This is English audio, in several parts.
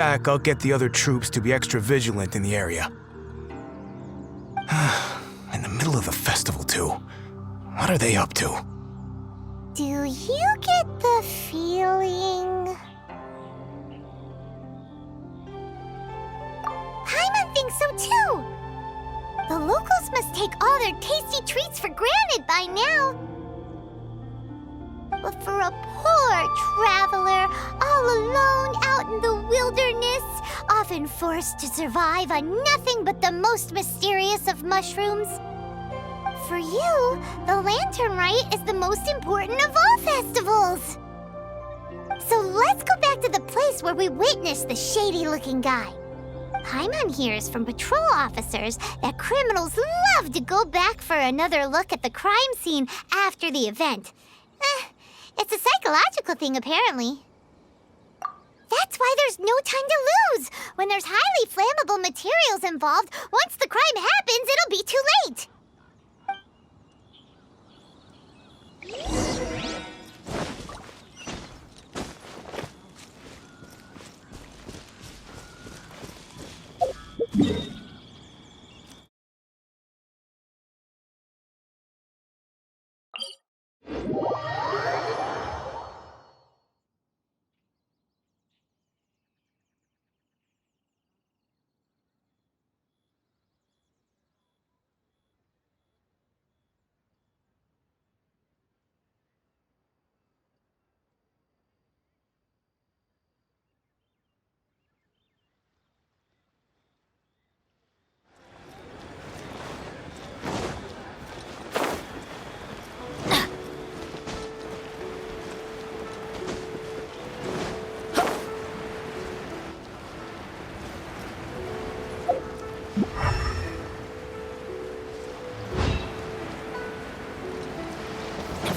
Back, I'll get the other troops to be extra vigilant in the area. In the middle of the festival, too. What are they up to? Do you get the feeling... Paimon thinks so too! The locals must take all their tasty treats for granted by now. But for a poor traveler, all alone out in the wilderness, often forced to survive on nothing but the most mysterious of mushrooms, for you, the Lantern Rite is the most important of all festivals. So let's go back to the place where we witnessed the shady-looking guy. Paimon hears from patrol officers that criminals love to go back for another look at the crime scene after the event. It's a psychological thing, apparently. That's why there's no time to lose. When there's highly flammable materials involved, once the crime happens, it'll be too late.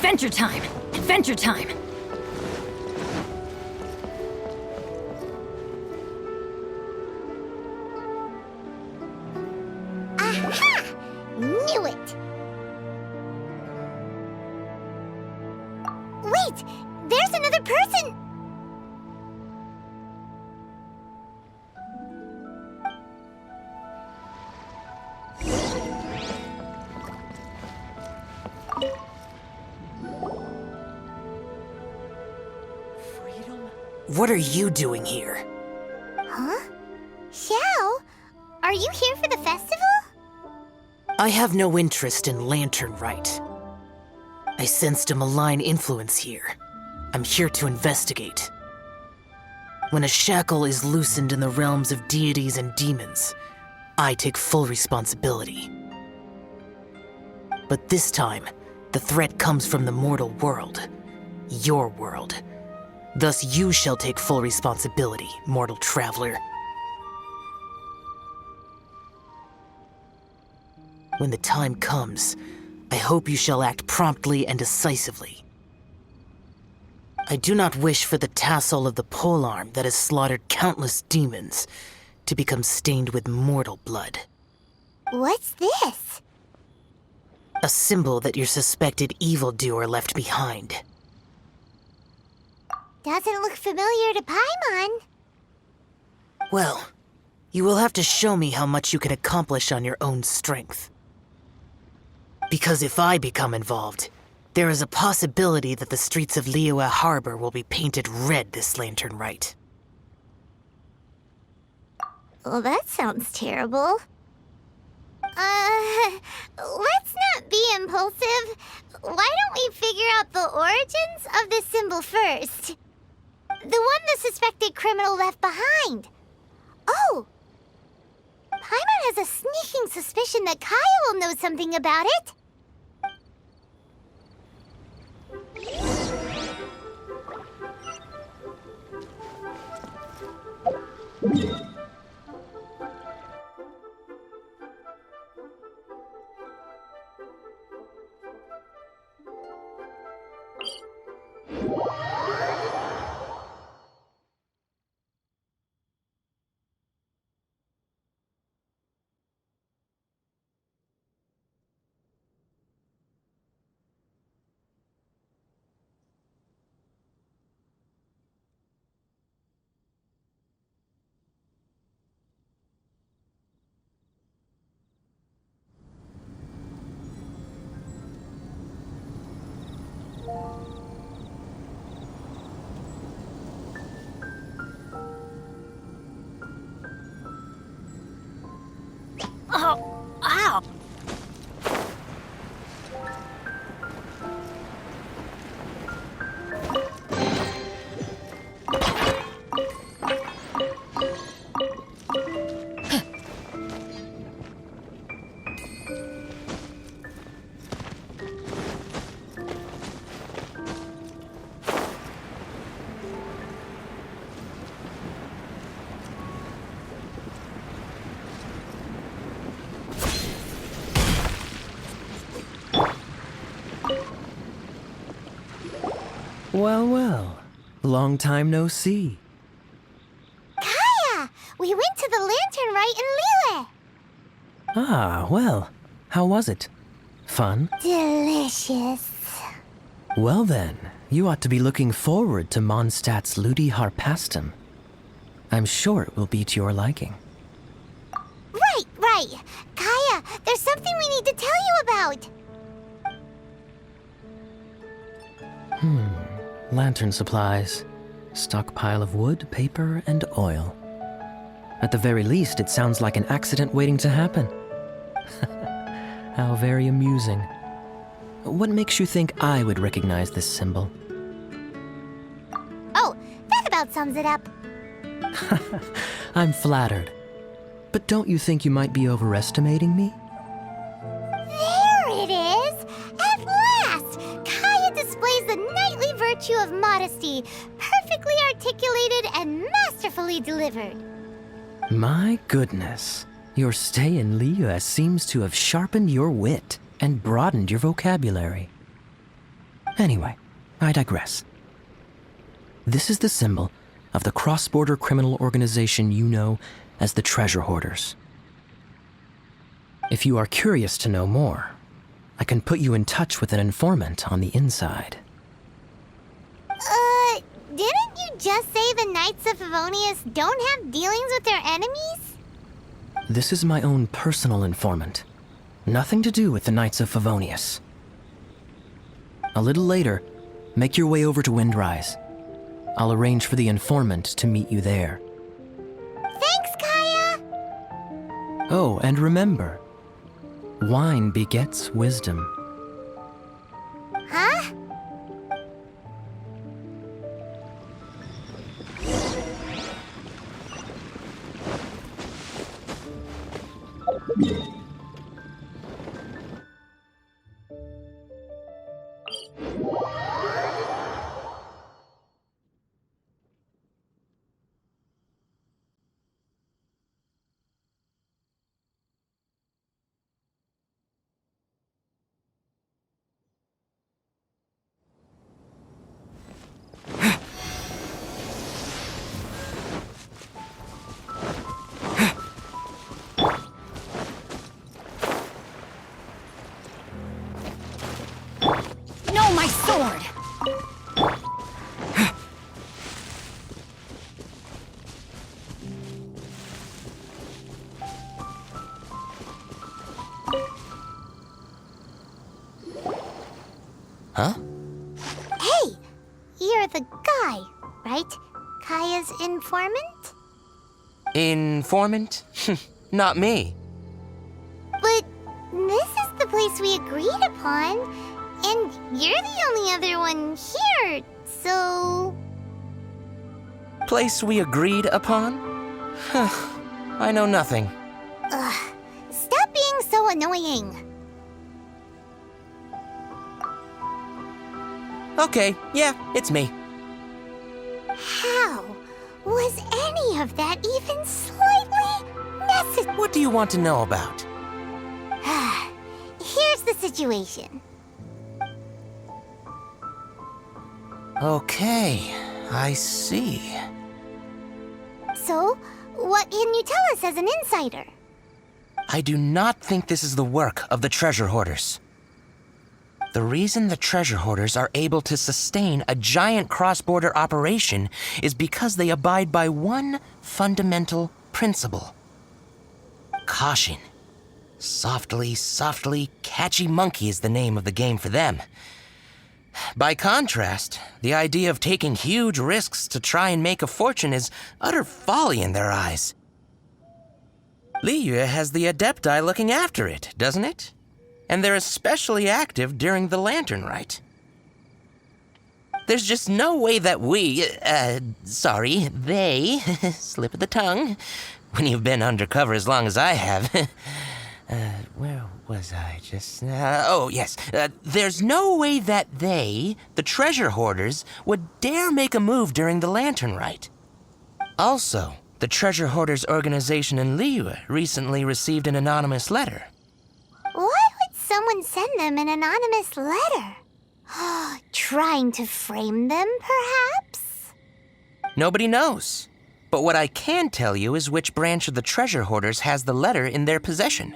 Adventure time! Adventure time! Aha! Knew it! Wait! There's another person! What are you doing here? Huh? Xiao? Are you here for the festival? I have no interest in Lantern Rite. I sensed a malign influence here. I'm here to investigate. When a shackle is loosened in the realms of deities and demons, I take full responsibility. But this time, the threat comes from the mortal world. Your world. Thus you shall take full responsibility, mortal traveler. When the time comes, I hope you shall act promptly and decisively. I do not wish for the tassel of the polearm that has slaughtered countless demons to become stained with mortal blood. What's this? A symbol that your suspected evildoer left behind. Doesn't look familiar to Paimon. Well, you will have to show me how much you can accomplish on your own strength. Because if I become involved, there is a possibility that the streets of Liyue Harbor will be painted red this Lantern Rite. Well, that sounds terrible. Let's not be impulsive. Why don't we figure out the origins of this symbol first? The one the suspected criminal left behind. Oh! Paimon has a sneaking suspicion that Kaya will know something about it. Well, well. Long time no see. Kaya! We went to the Lantern Rite in Liyue! Ah, well. How was it? Fun? Delicious. Well then, you ought to be looking forward to Mondstadt's Ludi Harpastum. I'm sure it will be to your liking. Right. Kaya, there's something we need to tell you about. Lantern supplies. Stockpile of wood, paper, and oil. At the very least, it sounds like an accident waiting to happen. How very amusing. What makes you think I would recognize this symbol? Oh, that about sums it up. I'm flattered. But don't you think you might be overestimating me? There it is! At last! Kaya displays the knightly virtue of modesty, perfectly articulated and masterfully delivered. My goodness. Your stay in Liyue seems to have sharpened your wit and broadened your vocabulary. Anyway, I digress. This is the symbol of the cross-border criminal organization you know as the Treasure Hoarders. If you are curious to know more, I can put you in touch with an informant on the inside. Didn't you just say the Knights of Favonius don't have dealings with their enemies? This is my own personal informant. Nothing to do with the Knights of Favonius. A little later, make your way over to Windrise. I'll arrange for the informant to meet you there. Thanks, Kaya! Oh, and remember, wine begets wisdom. Huh? No, my sword! Huh? Hey! You're the guy, right? Kaya's informant? Informant? Not me. But this is the place we agreed upon, and you're the only other one here, so... Place we agreed upon? I know nothing. Stop being so annoying. Okay, yeah, it's me. How was any of that even slightly necessary? What do you want to know about? Here's the situation. Okay, I see. So, what can you tell us as an insider? I do not think this is the work of the Treasure Hoarders. The reason the Treasure Hoarders are able to sustain a giant cross-border operation is because they abide by one fundamental principle. Caution. Softly, catchy monkey is the name of the game for them. By contrast, the idea of taking huge risks to try and make a fortune is utter folly in their eyes. Liyue has the Adepti looking after it, doesn't it? And they're especially active during the Lantern Rite. There's just no way that they, slip of the tongue, when you've been undercover as long as I have. Where was I just now? Oh, yes. There's no way that they, the Treasure Hoarders, would dare make a move during the Lantern Rite. Also, the Treasure Hoarders organization in Liyue recently received an anonymous letter. Why would someone send them an anonymous letter? Trying to frame them, perhaps? Nobody knows. But what I can tell you is which branch of the treasure hoarders has the letter in their possession.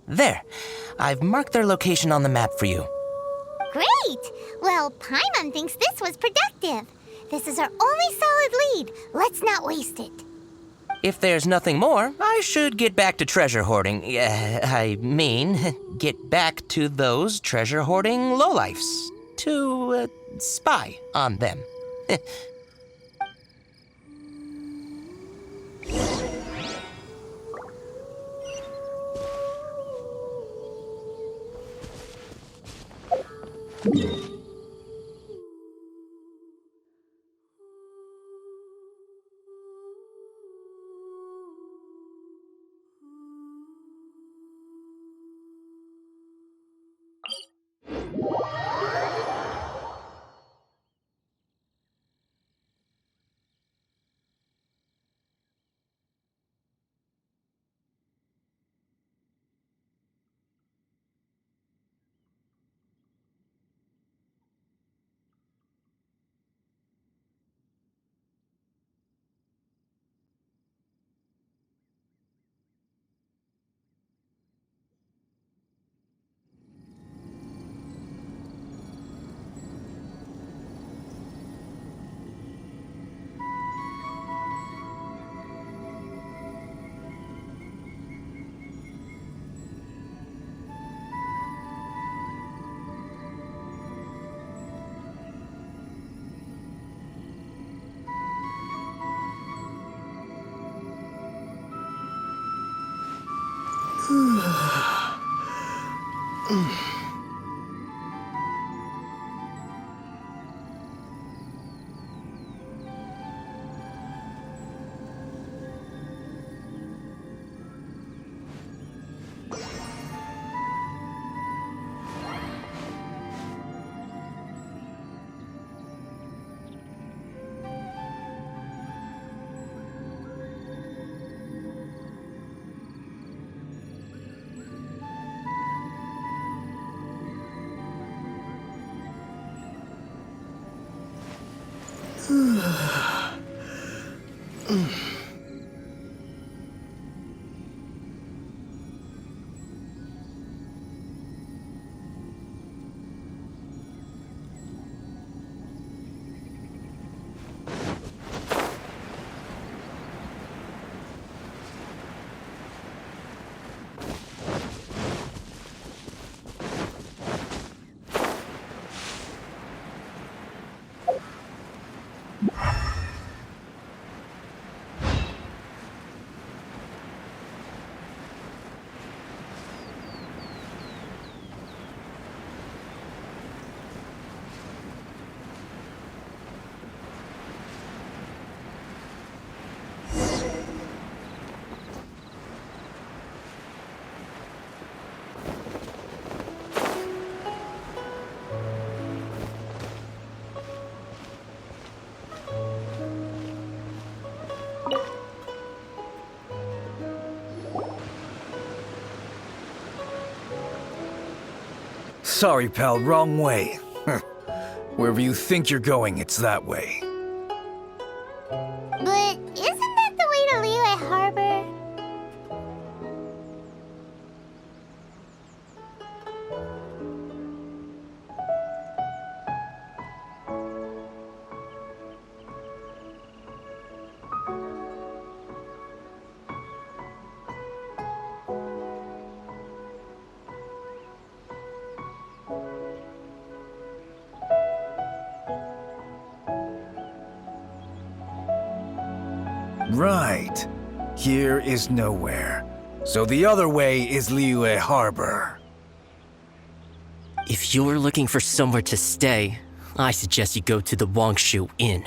There. I've marked their location on the map for you. Great! Well, Paimon thinks this was productive. This is our only solid lead. Let's not waste it. If there's nothing more, I should get back to treasure hoarding. Get back to those treasure hoarding lowlifes. To, spy on them. Sorry, pal, wrong way. Wherever you think you're going, it's that way. But isn't that the way to Liyue Harbor? Right. Here is nowhere. So the other way is Liyue Harbor. If you're looking for somewhere to stay, I suggest you go to the Wangshu Inn.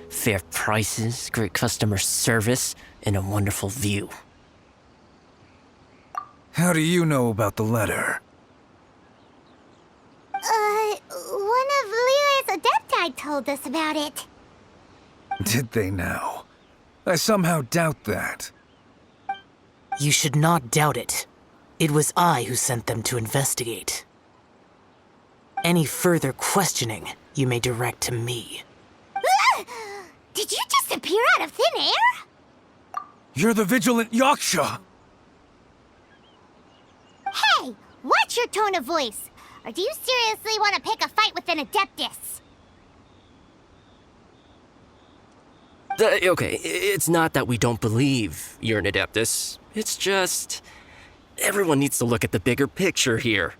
Fair prices, great customer service, and a wonderful view. How do you know about the letter? One of Liyue's Adepti told us about it. Did they now? I somehow doubt that. You should not doubt it. It was I who sent them to investigate. Any further questioning you may direct to me. Did you just appear out of thin air? You're the vigilant Yaksha! Hey, watch your tone of voice. Or do you seriously want to pick a fight with an Adeptus? Okay, it's not that we don't believe you're an Adeptus. It's just... everyone needs to look at the bigger picture here.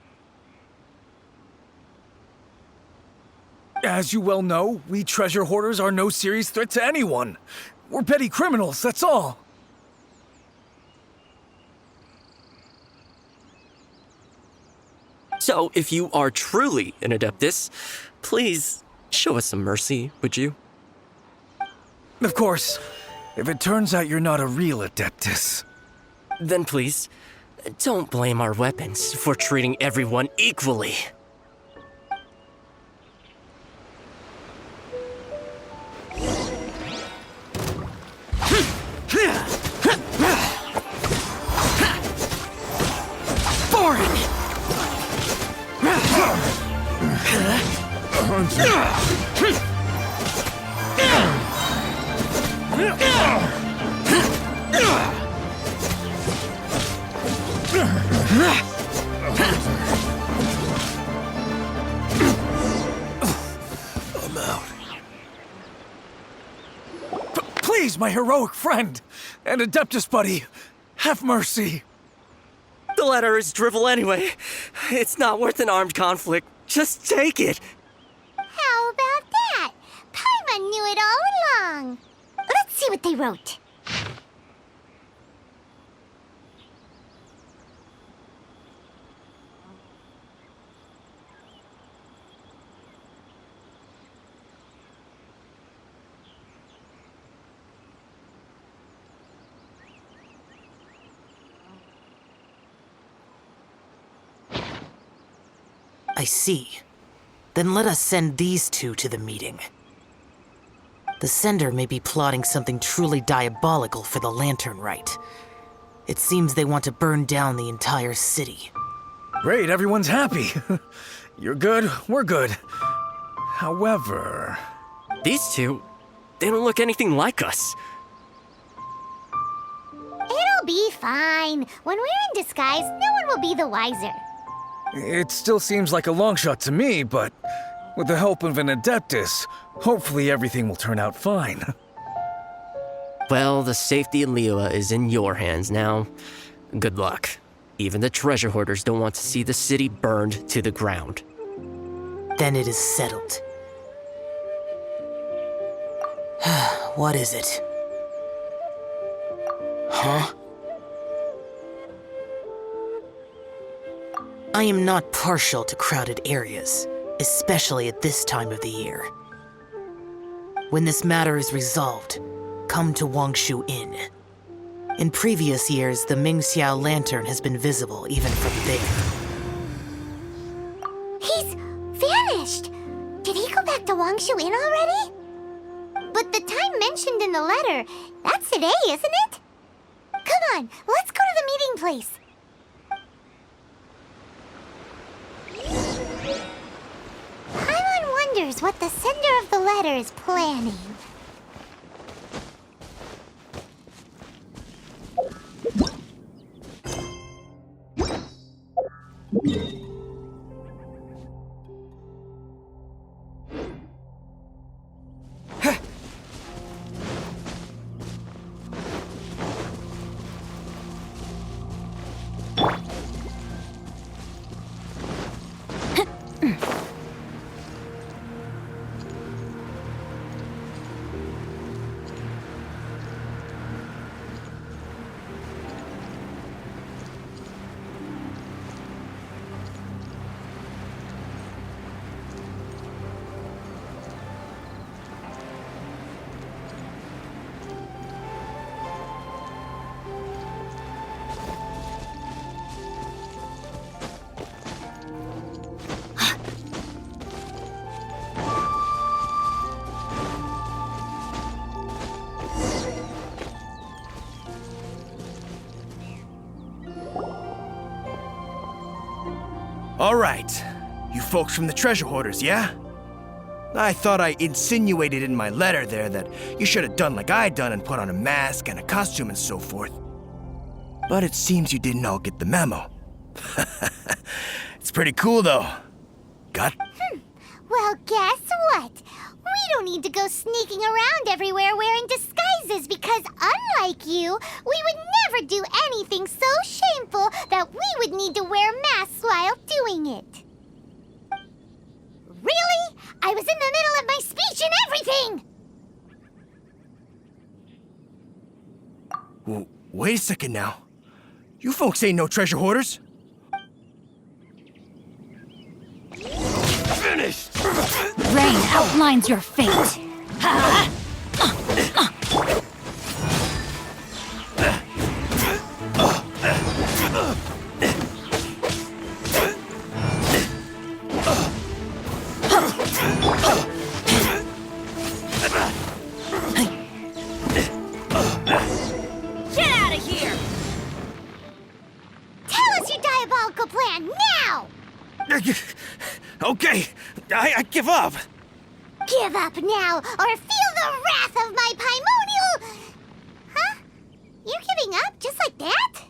As you well know, we treasure hoarders are no serious threat to anyone. We're petty criminals, that's all. So, if you are truly an Adeptus, please show us some mercy, would you? Of course, if it turns out you're not a real Adeptus. Then please, don't blame our weapons for treating everyone equally. I'm out. Please, my heroic friend and Adeptus buddy, have mercy. The letter is drivel anyway. It's not worth an armed conflict. Just take it. How about that? Paimon knew it all along. Let's see what they wrote. I see. Then let us send these two to the meeting. The sender may be plotting something truly diabolical for the Lantern Rite. It seems they want to burn down the entire city. Great, everyone's happy. You're good, we're good. However... These two, they don't look anything like us. It'll be fine. When we're in disguise, no one will be the wiser. It still seems like a long shot to me, but with the help of an Adeptus, hopefully everything will turn out fine. Well, the safety of Liyue is in your hands now. Good luck. Even the treasure hoarders don't want to see the city burned to the ground. Then it is settled. What is it? Huh? I am not partial to crowded areas, especially at this time of the year. When this matter is resolved, come to Wangshu Inn. In previous years, the Mingxiao lantern has been visible even from there. He's vanished! Did he go back to Wangshu Inn already? But the time mentioned in the letter, that's today, isn't it? Come on, let's go to the meeting place. Paimon wonders what the sender of the letter is planning. All right, You folks from the treasure hoarders, yeah? I thought I insinuated in my letter there that you should have done like I done and put on a mask and a costume and so forth. But it seems you didn't all get the memo. It's pretty cool, though. Got? Well, guess what? We don't need to go sneaking around everywhere wearing disguises because, unlike you, we would never do anything so shameful that we would need to wear masks while doing it. Really? I was in the middle of my speech and everything! Well, wait a second now. You folks ain't no treasure hoarders. Finished! Rain outlines your fate. Get out of here! Tell us your diabolical plan now! Okay, I give up. Give up now, or feel the wrath of my primordial... Huh? You're giving up just like that?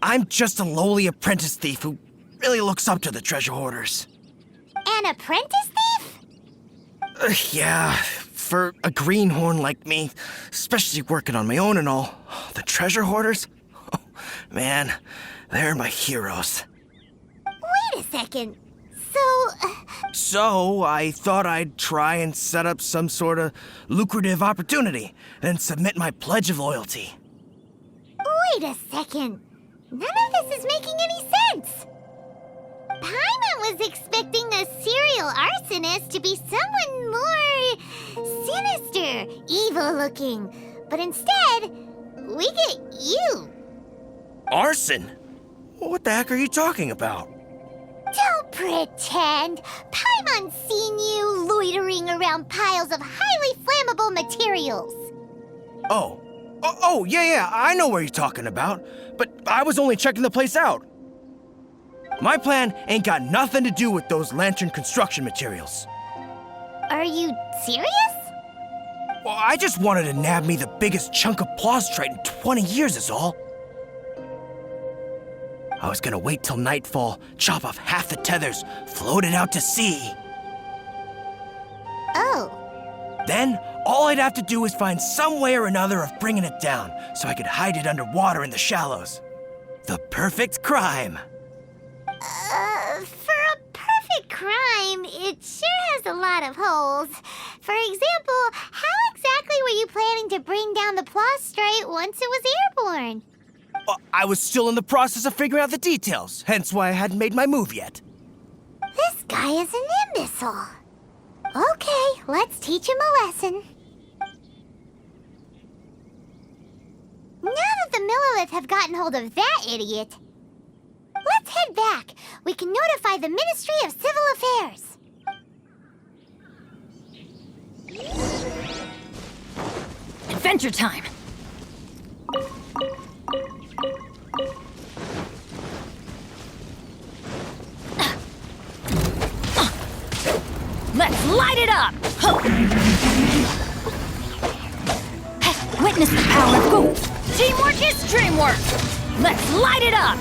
I'm just a lowly apprentice thief who really looks up to the treasure hoarders. An apprentice thief? Yeah, for a greenhorn like me, especially working on my own and all, the treasure hoarders? Oh, man, they're my heroes. Wait a second. So... So, I thought I'd try and set up some sort of lucrative opportunity and submit my pledge of loyalty. Wait a second. None of this is making any sense. Paimon was expecting a serial arsonist to be someone more sinister, evil-looking. But instead, we get you. Arson? What the heck are you talking about? Don't pretend. Paimon's seen you loitering around piles of highly flammable materials. Oh, yeah, I know what you're talking about. But I was only checking the place out. My plan ain't got nothing to do with those lantern construction materials. Are you serious? Well, I just wanted to nab me the biggest chunk of plaustrite in 20 years is all. I was gonna wait till nightfall, chop off half the tethers, float it out to sea. Oh. Then, all I'd have to do is find some way or another of bringing it down, so I could hide it underwater in the shallows. The perfect crime. For a perfect crime, it sure has a lot of holes. For example, how exactly were you planning to bring down the plaustrite once it was airborne? Well, I was still in the process of figuring out the details, hence why I hadn't made my move yet. This guy is an imbecile. Okay, let's teach him a lesson. Now that the Millilith have gotten hold of that idiot, let's head back. We can notify the Ministry of Civil Affairs. Adventure time! Let's light it up! Witness the power of Goof! Teamwork is dreamwork! Let's light it up!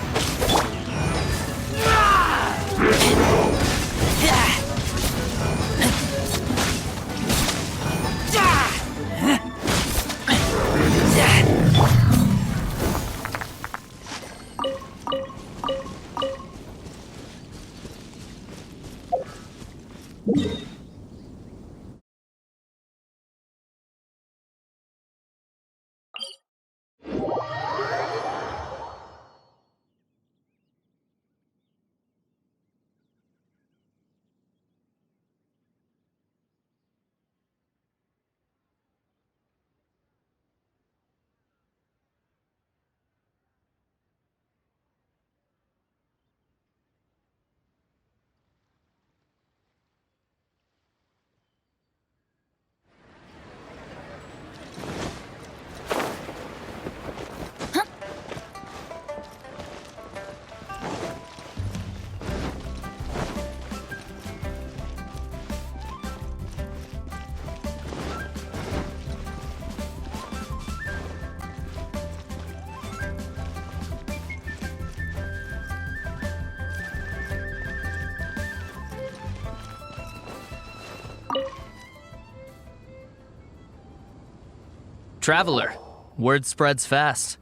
Traveler, word spreads fast.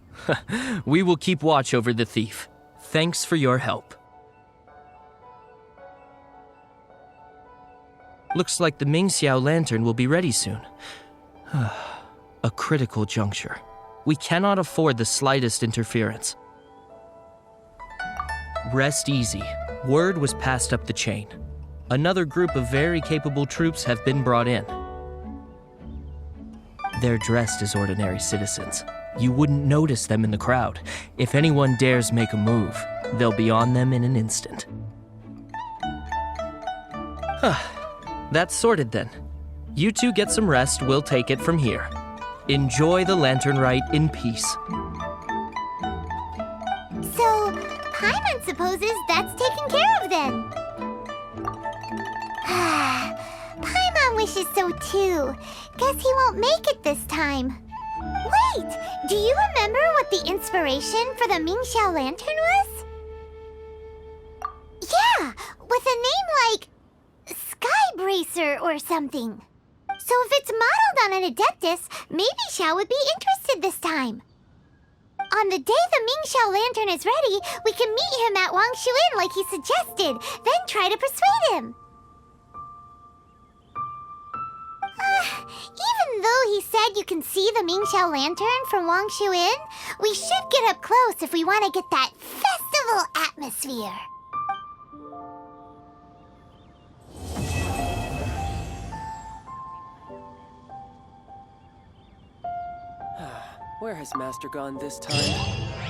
We will keep watch over the thief. Thanks for your help. Looks like the Mingxiao lantern will be ready soon. A critical juncture. We cannot afford the slightest interference. Rest easy. Word was passed up the chain. Another group of very capable troops have been brought in. They're dressed as ordinary citizens. You wouldn't notice them in the crowd. If anyone dares make a move, they'll be on them in an instant. That's sorted then. You two get some rest, we'll take it from here. Enjoy the lantern rite in peace. So, Paimon supposes that's taken care of then. Paimon wishes so too. Guess he won't make it this time. Wait, do you remember what the inspiration for the Mingxiao lantern was? Yeah, with a name like Sky Bracer or something. So if it's modeled on an Adeptus, maybe Xiao would be interested this time. On the day the Mingxiao lantern is ready, we can meet him at Wangshu Inn like he suggested, then try to persuade him. Even though he said you can see the Mingxiao lantern from Wangshu Inn, we should get up close if we want to get that festival atmosphere. Where has Master gone this time?